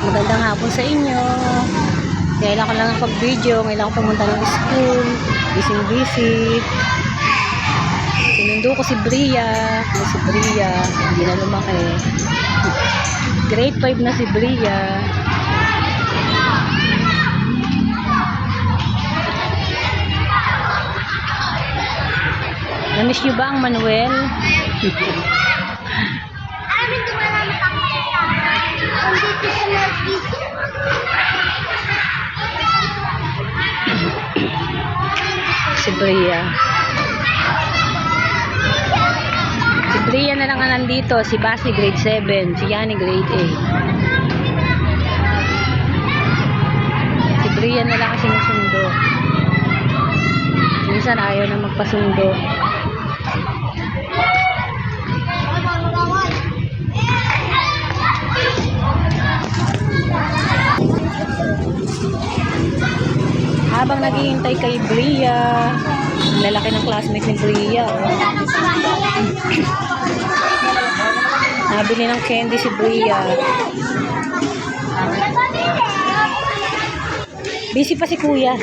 Magandang hapon sa inyo. Kailan ko lang ang pag-video. Kailan ko pumunta ng school. Busy. Sinundo ko si Bria. Hindi na lumaki. Grade 5 na si Bria. Namiss nyo ba ang Manuel? Si Bria. Si Bria na lang ang nandito. Si Basi grade 7. Si Yani grade 8. Si Bria na lang ang sinusundo. Minsan ayaw na magpasundo. Habang naghihintay kay Bria, ang lalaki ng classmate ni Bria, oh. Nabili ng candy si Bria. Busy pa si Kuya.